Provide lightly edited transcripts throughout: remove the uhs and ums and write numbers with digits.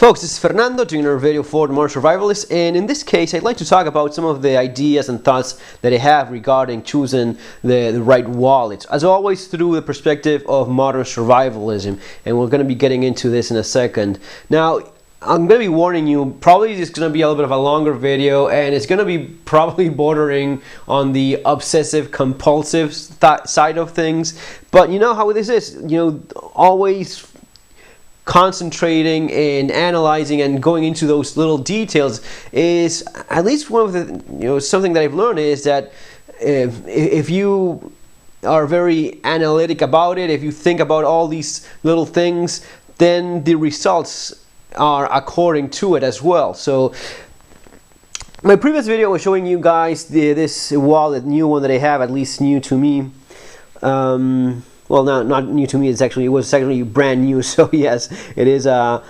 Folks, this is Fernando doing another video for the Modern Survivalist, and in this case I'd like to talk about some of the ideas and thoughts that I have regarding choosing the right wallet, as always through the perspective of modern survivalism, and we're going to be getting into this in a second. Now, I'm going to be warning you, probably it's going to be a little bit of a longer video, and it's going to be probably bordering on the obsessive compulsive side of things, but you know how this is, always concentrating and analyzing and going into those little details is at least one of the something that I've learned is that if you are very analytic about it, if you think about all these little things, then the results are according to it as well. So my previous video was showing you guys this wallet, new one that I have, at least new to me. Well, not new to me. It was actually brand new. So yes, it is a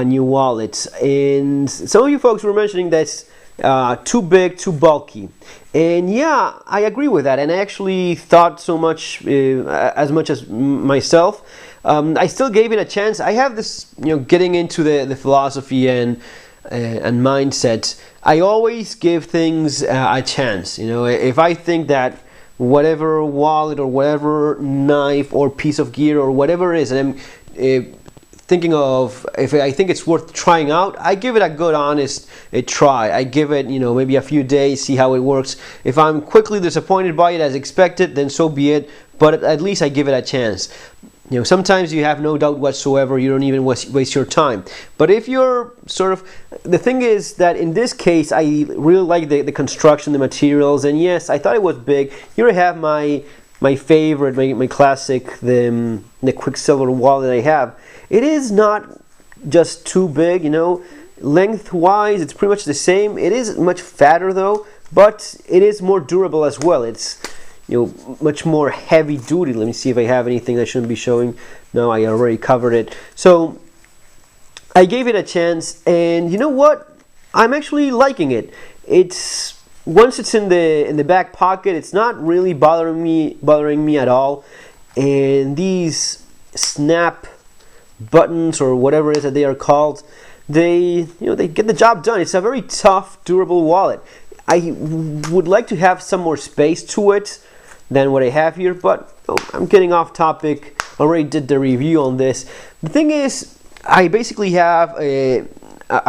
new wallet. And some of you folks were mentioning that's too big, too bulky. And yeah, I agree with that. And I actually thought so much, as much as myself. I still gave it a chance. I have this, getting into the philosophy and mindset. I always give things a chance. If I think that whatever wallet or whatever knife or piece of gear or whatever it is, and I'm thinking of, if I think it's worth trying out, I give it a good honest try. I give it maybe a few days, see how it works. If I'm quickly disappointed by it as expected, then so be it, but at least I give it a chance. Sometimes you have no doubt whatsoever, you don't even waste your time. But if you're the thing is that in this case, I really like the construction, the materials, and yes, I thought it was big. Here I have my favorite, my classic, the Quicksilver wallet that I have. It is not just too big, lengthwise, it's pretty much the same. It is much fatter though, but it is more durable as well. It's much more heavy duty. Let me see if I have anything I shouldn't be showing. No, I already covered it. So I gave it a chance, and you know what? I'm actually liking it. Once it's in the back pocket, it's not really bothering me at all. And these snap buttons or whatever it is that they are called, they get the job done. It's a very tough, durable wallet. I would like to have some more space to it than what I have here, but I'm getting off topic. I already did the review on this. The thing is, I basically have a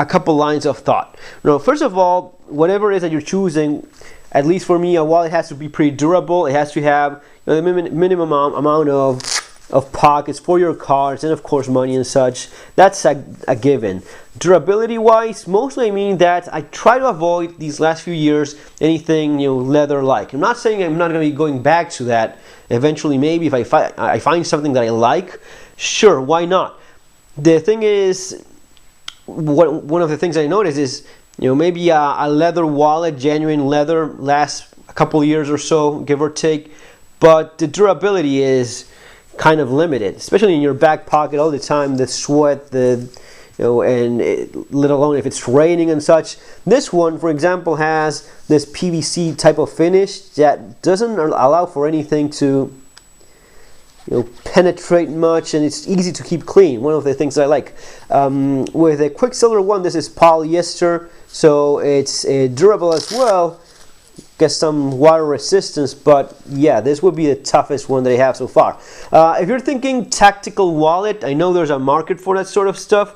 couple lines of thought. First of all, whatever it is that you're choosing, at least for me, a wallet has to be pretty durable. It has to have the minimum amount of pockets for your cards and of course money and such. That's a given. Durability wise, mostly I mean that I try to avoid these last few years anything leather like. I'm not saying I'm not going to be going back to that eventually. Maybe if I find something that I like, sure, why not? The thing is, one of the things I noticed is maybe a leather wallet, genuine leather, lasts a couple years or so, give or take, but the durability is kind of limited, especially in your back pocket all the time. The sweat, let alone if it's raining and such. This one, for example, has this PVC type of finish that doesn't allow for anything to penetrate much, and it's easy to keep clean. One of the things I like. With the Quicksilver one, this is polyester, so it's durable as well. Get some water resistance, but yeah, this would be the toughest one that I have so far. If you're thinking tactical wallet, I know there's a market for that sort of stuff.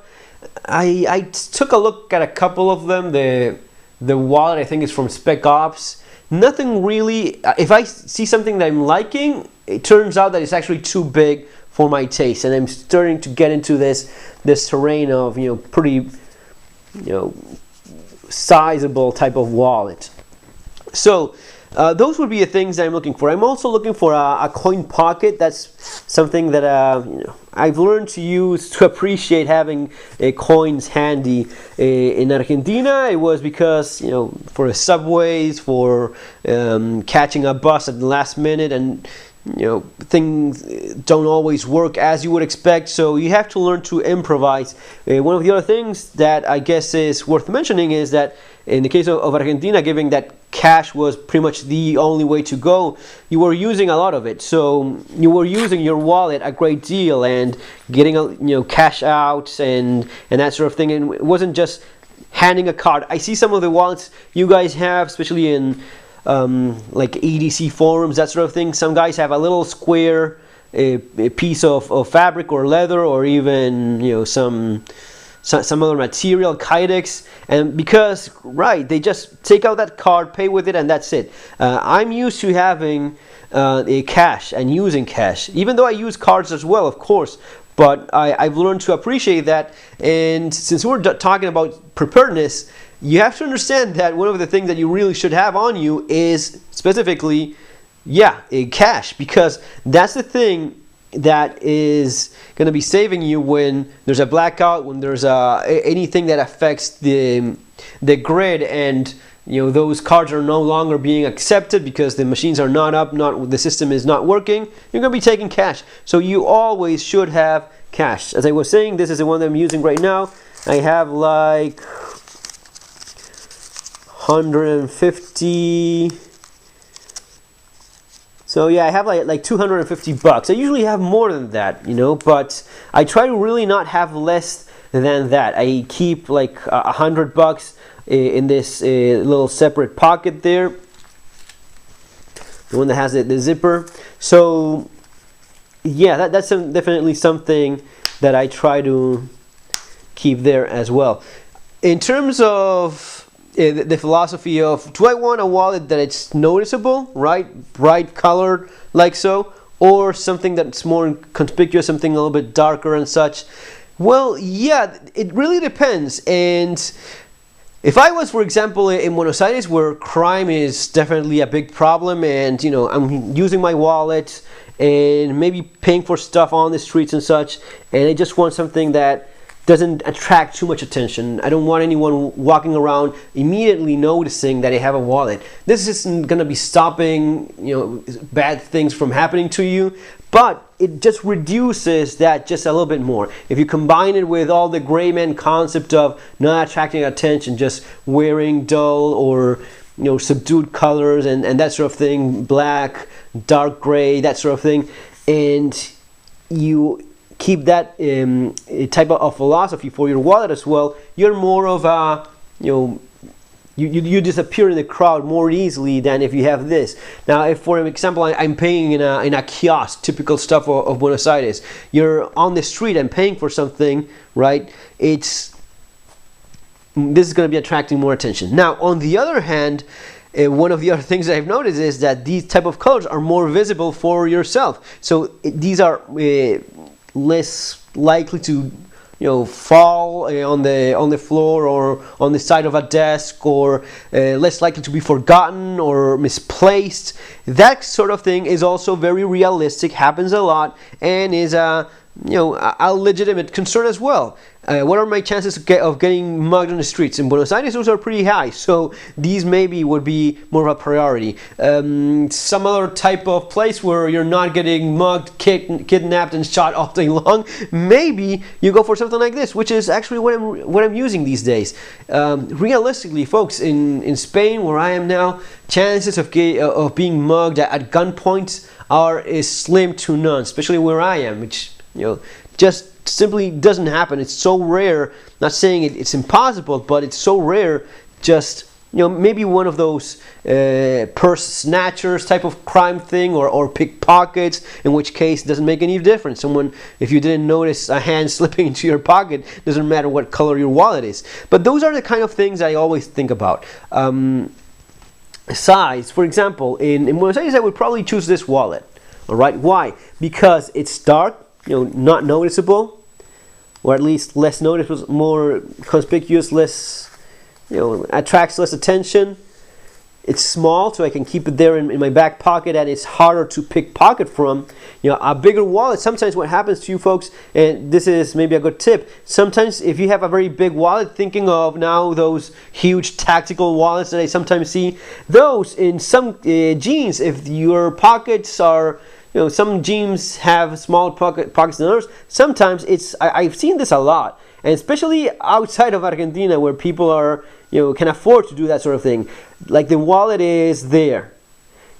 I took a look at a couple of them. The wallet I think is from Spec Ops. Nothing really. If I see something that I'm liking, it turns out that it's actually too big for my taste, and I'm starting to get into this terrain of pretty sizable type of wallet. So those would be the things that I'm looking for. I'm also looking for a coin pocket. That's something that I've learned to use, to appreciate having coins handy. In Argentina, it was because for the subways, for catching a bus at the last minute, and things don't always work as you would expect, so you have to learn to improvise. One of the other things that I guess is worth mentioning is that in the case of Argentina, given that cash was pretty much the only way to go, you were using a lot of it. So you were using your wallet a great deal and getting cash out and that sort of thing. And it wasn't just handing a card. I see some of the wallets you guys have, especially in like EDC forums, that sort of thing. Some guys have a little square a piece of fabric or leather, or even some other material, Kydex, and because they just take out that card, pay with it, and that's it. I'm used to having a cash and using cash, even though I use cards as well, of course. But I've learned to appreciate that. And since we're talking about preparedness, you have to understand that one of the things that you really should have on you is specifically, a cash, because that's the thing that is going to be saving you when there's a blackout, when there's anything that affects the grid, and those cards are no longer being accepted because the machines are not up, the system is not working. You're going to be taking cash, so you always should have cash. As I was saying, this is the one that I'm using right now. I have like 150. So yeah, I have like 250 bucks. I usually have more than that, but I try to really not have less than that. I keep like 100 bucks in this little separate pocket there, the one that has the zipper. So yeah, that's definitely something that I try to keep there as well. In terms of the philosophy of, do I want a wallet that it's noticeable, right, bright colored like so, or something that's more conspicuous, something a little bit darker and such? Well, yeah, it really depends. And if I was, for example, in Buenos Aires, where crime is definitely a big problem, and I'm using my wallet and maybe paying for stuff on the streets and such, and I just want something that doesn't attract too much attention. I don't want anyone walking around immediately noticing that I have a wallet. This isn't going to be stopping bad things from happening to you, but it just reduces that just a little bit more. If you combine it with all the gray man concept of not attracting attention, just wearing dull or subdued colors and that sort of thing, black, dark gray, that sort of thing, and you keep that type of philosophy for your wallet as well, you're more of a, you disappear in the crowd more easily than if you have this. Now, if for example I'm paying in a kiosk, typical stuff of Buenos Aires, you're on the street and paying for something, right? This is going to be attracting more attention. Now, on the other hand, one of the other things that I've noticed is that these type of colors are more visible for yourself. So these are less likely to fall on the floor or on the side of a desk, or less likely to be forgotten or misplaced. That sort of thing is also very realistic, happens a lot, and is a legitimate concern as well. What are my chances of getting mugged on the streets? In Buenos Aires, those are pretty high, so these maybe would be more of a priority. Some other type of place where you're not getting mugged, kidnapped, and shot all day long, maybe you go for something like this, which is actually what I'm using these days. Realistically, folks, in Spain, where I am now, chances of being mugged at gunpoint are slim to none, especially where I am, which just simply doesn't happen. It's so rare. Not saying it's impossible, but it's so rare. Just maybe one of those purse snatchers type of crime thing, or pickpockets, in which case it doesn't make any difference. Someone, if you didn't notice a hand slipping into your pocket, doesn't matter what color your wallet is. But those are the kind of things I always think about. Size, for example, in Buenos Aires, I would probably choose this wallet. All right, why? Because it's dark, not noticeable, or at least less noticeable, more conspicuous, less, attracts less attention. It's small, so I can keep it there in my back pocket, and it's harder to pickpocket from. A bigger wallet, sometimes what happens to you folks, and this is maybe a good tip, sometimes if you have a very big wallet, thinking of now those huge tactical wallets that I sometimes see, those in some jeans, if your pockets are, some jeans have smaller pockets than others, sometimes I've seen this a lot, and especially outside of Argentina, where people are, can afford to do that sort of thing. Like the wallet is there.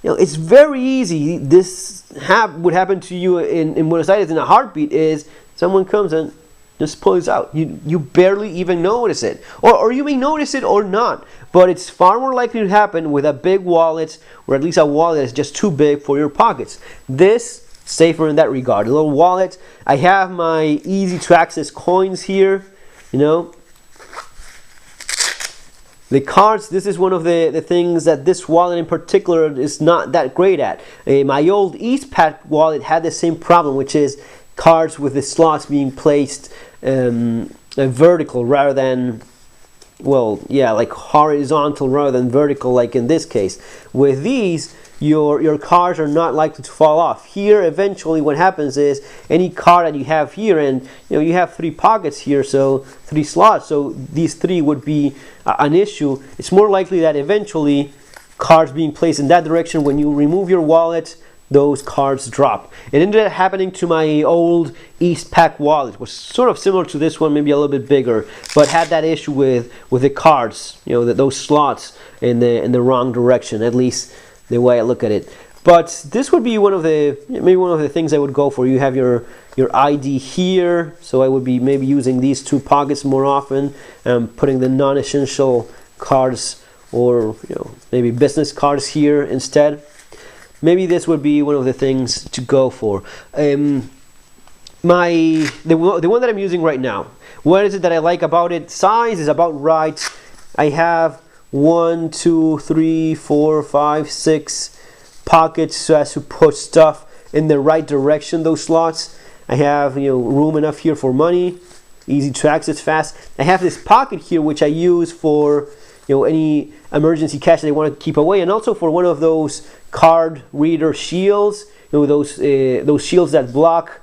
It's very easy. This would happen to you in Buenos Aires in a heartbeat. Is someone comes and just pulls out. You barely even notice it, or you may notice it or not. But it's far more likely to happen with a big wallet, or at least a wallet that's just too big for your pockets. This safer in that regard. A little wallet. I have my easy to access coins here. The cards, this is one of the things that this wallet in particular is not that great at. My old Eastpak wallet had the same problem, which is cards with the slots being placed vertical rather than, like horizontal rather than vertical, like in this case. With these, your cards are not likely to fall off. Here, eventually, what happens is any card that you have here, and you have 3 pockets here, so 3 slots, so these 3 would be an issue. It's more likely that eventually cards being placed in that direction, when you remove your wallet, those cards drop. It ended up happening to my old Eastpak wallet. It was sort of similar to this one, maybe a little bit bigger, but had that issue with the cards, those slots in the wrong direction, at least the way I look at it. But this would be one of the things I would go for. You have your ID here, so I would be maybe using these 2 pockets more often, putting the non-essential cards or maybe business cards here instead. Maybe this would be one of the things to go for. The one that I'm using right now, what is it that I like about it? Size is about right. I have 1, 2, 3, 4, 5, 6 pockets so as to put stuff in the right direction, those slots. I have room enough here for money, easy to access, fast. I have this pocket here which I use for any emergency cash that I want to keep away, and also for one of those card reader shields, those shields that block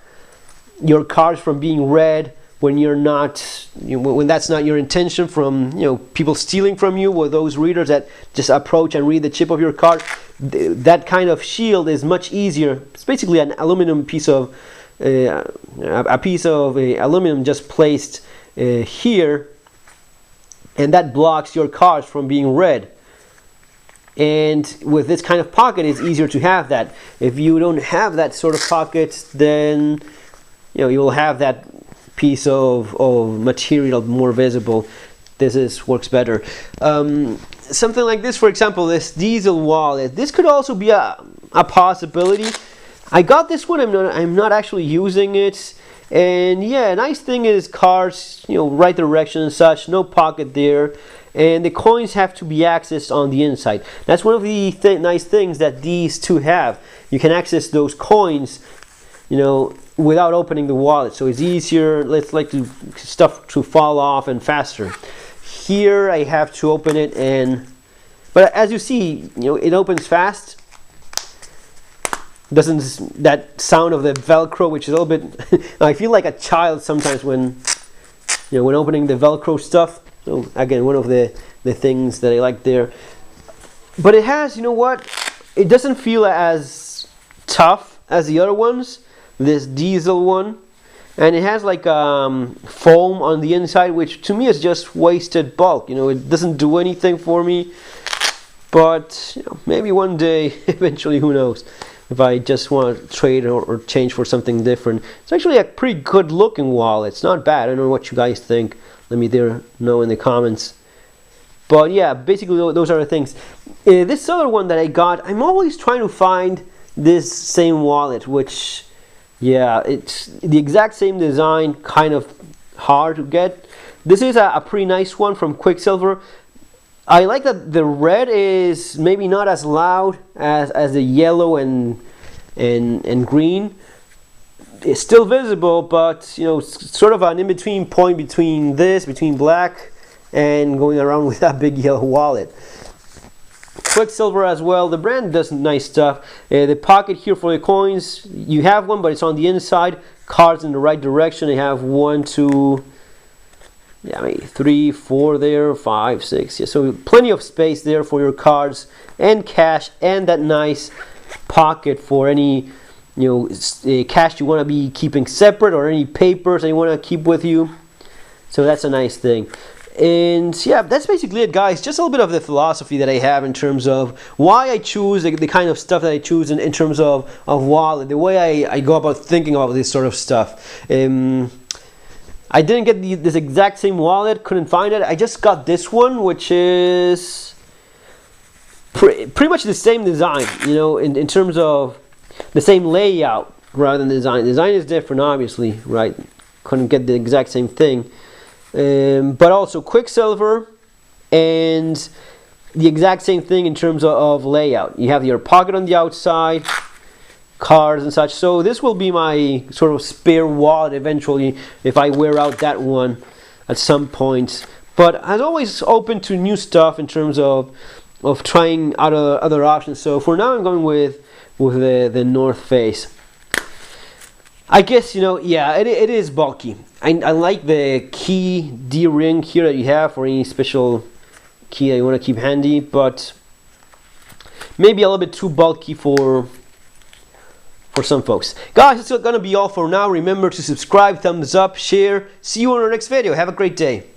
your cards from being read when you're not, when that's not your intention, from people stealing from you, or those readers that just approach and read the chip of your card. That kind of shield is much easier. It's basically an aluminum piece of aluminum just placed here, and that blocks your cards from being read. And with this kind of pocket, it's easier to have that. If you don't have that sort of pocket, then you will have that piece of material more visible. This works better. Something like this, for example, this diesel wallet. This could also be a possibility. I got this one. I'm not actually using it. And yeah, nice thing is cards, right direction and such. No pocket there. And the coins have to be accessed on the inside. That's one of the nice things that these 2 have. You can access those coins, without opening the wallet, so it's easier. Let's like to stuff to fall off and faster. Here I have to open it, but as you see, it opens fast. Doesn't that sound of the Velcro, which is a little bit. I feel like a child sometimes when when opening the Velcro stuff. So again, one of the things that I like there. But it has, it doesn't feel as tough as the other ones, this diesel one. And it has like foam on the inside, which to me is just wasted bulk. It doesn't do anything for me. But maybe one day, eventually, who knows, if I just want to trade or change for something different. It's actually a pretty good looking wallet. It's not bad. I don't know what you guys think. Let me know in the comments. But yeah, basically those are the things. This other one that I got, I'm always trying to find this same wallet, which, yeah, it's the exact same design, kind of hard to get. This is a pretty nice one from Quicksilver. I like that the red is maybe not as loud as the yellow and green. It's still visible, but sort of an in-between point between black and going around with that big yellow wallet. Quicksilver as well. The brand does nice stuff. The pocket here for the coins, you have one, but it's on the inside. Cards in the right direction. I have 1, 2, maybe 3, 4 there, 5, 6. Yeah, so plenty of space there for your cards and cash, and that nice pocket for any cash you want to be keeping separate, or any papers that you want to keep with you. So that's a nice thing. And yeah, that's basically it, guys. Just a little bit of the philosophy that I have in terms of why I choose the kind of stuff that I choose in terms of wallet, the way I go about thinking about this sort of stuff. I didn't get this exact same wallet, couldn't find it. I just got this one, which is pretty much the same design, you know, in terms of the same layout rather than design. Design is different, obviously, right? Couldn't get the exact same thing. But also Quicksilver and the exact same thing in terms of layout. You have your pocket on the outside, cards and such. So this will be my sort of spare wallet eventually if I wear out that one at some point. But as always, open to new stuff in terms of trying out other options. So for now, I'm going with the North Face. I guess, you know, yeah, it is bulky. I like the key D-ring here that you have for any special key that you want to keep handy, but maybe a little bit too bulky for some folks. Guys, that's going to be all for now. Remember to subscribe, thumbs up, share. See you on our next video. Have a great day.